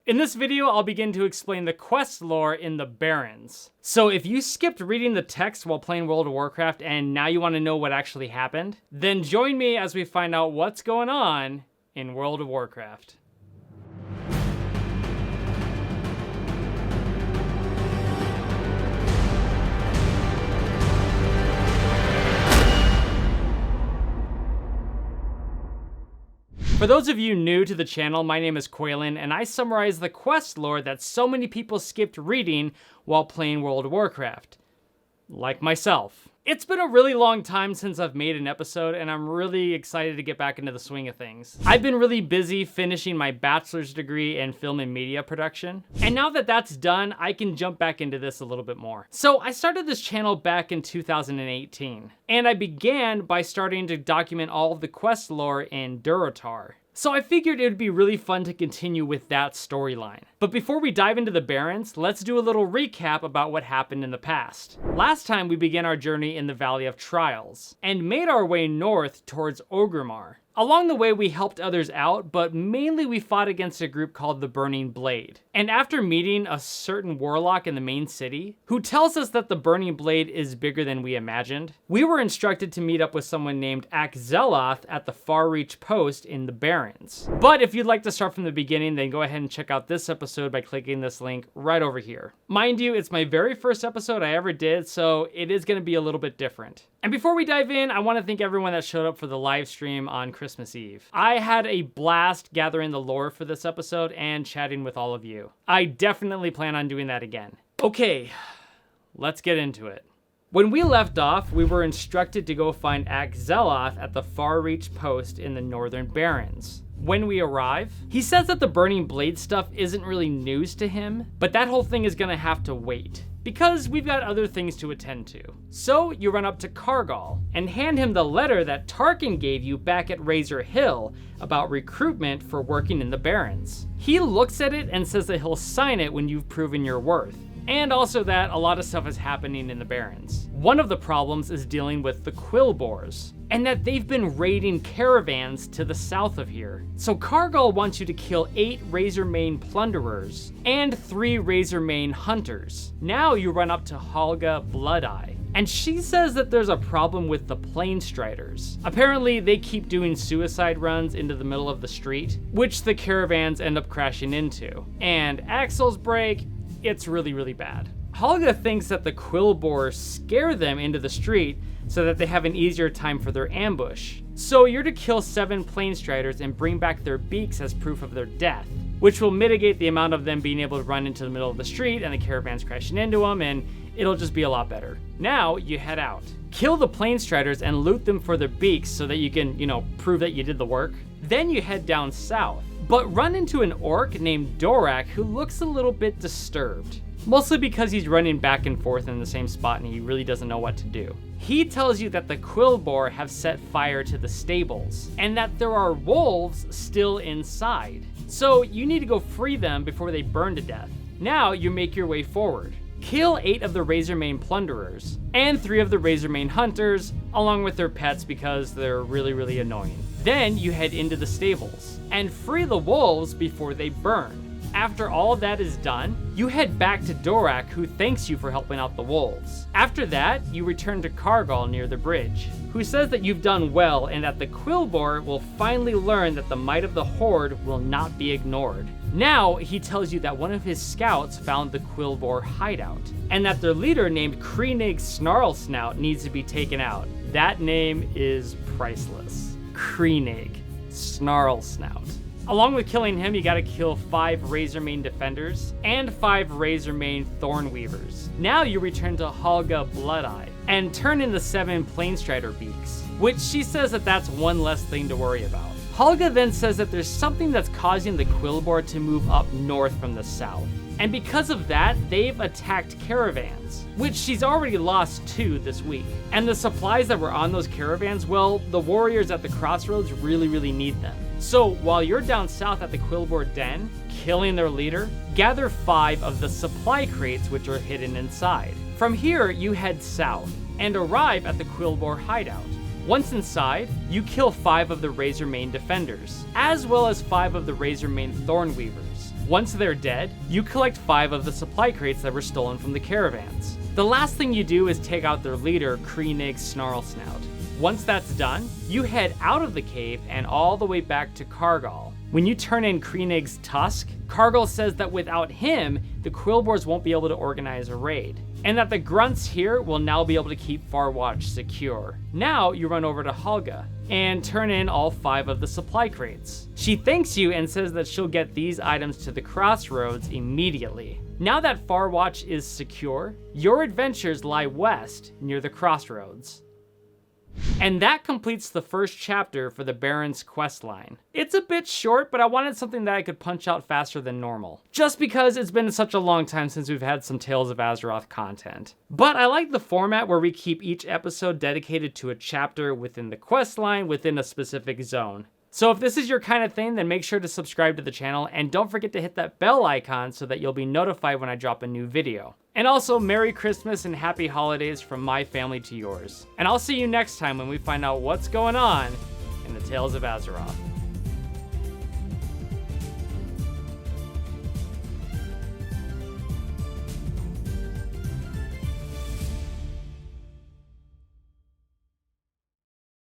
In this video, I'll begin to explain the quest lore in the Barrens. So if you skipped reading the text while playing World of Warcraft and now you want to know what actually happened, then join me as we find out what's going on in World of Warcraft. For those of you new to the channel, my name is Quaylen, and I summarize the quest lore that so many people skipped reading while playing World of Warcraft. Like myself. It's been a really long time since I've made an episode, and I'm really excited to get back into the swing of things. I've been really busy finishing my bachelor's degree in film and media production, and now that that's done, I can jump back into this a little bit more. So I started this channel back in 2018, and I began by starting to document all of the quest lore in Durotar. So I figured it would be really fun to continue with that storyline. But before we dive into the Barrens, let's do a little recap about what happened in the past. Last time we began our journey in the Valley of Trials, and made our way north towards Orgrimmar. Along the way, we helped others out, but mainly we fought against a group called the Burning Blade. And after meeting a certain warlock in the main city, who tells us that the Burning Blade is bigger than we imagined, we were instructed to meet up with someone named Akzeloth at the Far Reach post in the Barrens. But if you'd like to start from the beginning, then go ahead and check out this episode by clicking this link right over here. Mind you, it's my very first episode I ever did, so it is going to be a little bit different. And before we dive in, I want to thank everyone that showed up for the live stream on Christmas Eve. I had a blast gathering the lore for this episode and chatting with all of you. I definitely plan on doing that again. Okay, let's get into it. When we left off, we were instructed to go find Akzeloth at the Far Reach post in the Northern Barrens. When we arrive, he says that the Burning Blade stuff isn't really news to him, but that whole thing is gonna have to wait, because we've got other things to attend to. So you run up to Kargal and hand him the letter that Tarkin gave you back at Razor Hill about recruitment for working in the Barrens. He looks at it and says that he'll sign it when you've proven your worth. And also that a lot of stuff is happening in the Barrens. One of the problems is dealing with the Quillboars, and that they've been raiding caravans to the south of here. So Kargal wants you to kill 8 Razormane plunderers and 3 Razormane hunters. Now you run up to Halga Bloodeye, and she says that there's a problem with the Planestriders. Apparently they keep doing suicide runs into the middle of the street, which the caravans end up crashing into. And axles break. It's really, really bad. Halga thinks that the Quillboars scare them into the street so that they have an easier time for their ambush. So you're to kill 7 Planestriders and bring back their beaks as proof of their death, which will mitigate the amount of them being able to run into the middle of the street and the caravans crashing into them, and it'll just be a lot better. Now you head out. Kill the Planestriders and loot them for their beaks so that you can, prove that you did the work. Then you head down south, but run into an orc named Dorak who looks a little bit disturbed. Mostly because he's running back and forth in the same spot and he really doesn't know what to do. He tells you that the Quillboar have set fire to the stables and that there are wolves still inside. So you need to go free them before they burn to death. Now you make your way forward. Kill 8 of the Razormane plunderers and 3 of the Razormane hunters along with their pets because they're really, really annoying. Then you head into the stables and free the wolves before they burn. After all of that is done, you head back to Dorak, who thanks you for helping out the wolves. After that, you return to Kargal near the bridge, who says that you've done well and that the Quillboar will finally learn that the might of the Horde will not be ignored. Now, he tells you that one of his scouts found the Quillboar hideout, and that their leader named Kreenig Snarlsnout needs to be taken out. That name is priceless. Kreenig Snarlsnout. Along with killing him, you gotta kill 5 Razormane defenders and 5 Razormane Thornweavers. Now you return to Halga Bloodeye and turn in the 7 Planestrider beaks, which she says that that's one less thing to worry about. Halga then says that there's something that's causing the Quillboar to move up north from the south. And because of that, they've attacked caravans, which she's already lost 2 this week. And the supplies that were on those caravans, well, the warriors at the crossroads really need them. So while you're down south at the Quillboar Den, killing their leader, gather 5 of the supply crates which are hidden inside. From here, you head south and arrive at the Quillboar hideout. Once inside, you kill 5 of the Razormane defenders, as well as 5 of the Razormane Thornweavers. Once they're dead, you collect 5 of the supply crates that were stolen from the caravans. The last thing you do is take out their leader, Kreenig Snarlsnout. Once that's done, you head out of the cave and all the way back to Kargal. When you turn in Kreenig's tusk, Kargal says that without him, the Quillboars won't be able to organize a raid, and that the grunts here will now be able to keep Farwatch secure. Now you run over to Halga and turn in all 5 of the supply crates. She thanks you and says that she'll get these items to the crossroads immediately. Now that Farwatch is secure, your adventures lie west near the crossroads. And that completes the first chapter for the Barrens questline. It's a bit short, but I wanted something that I could punch out faster than normal, just because it's been such a long time since we've had some Tales of Azeroth content. But I like the format where we keep each episode dedicated to a chapter within the questline within a specific zone. So if this is your kind of thing, then make sure to subscribe to the channel and don't forget to hit that bell icon so that you'll be notified when I drop a new video. And also, Merry Christmas and Happy Holidays from my family to yours. And I'll see you next time when we find out what's going on in the Tales of Azeroth.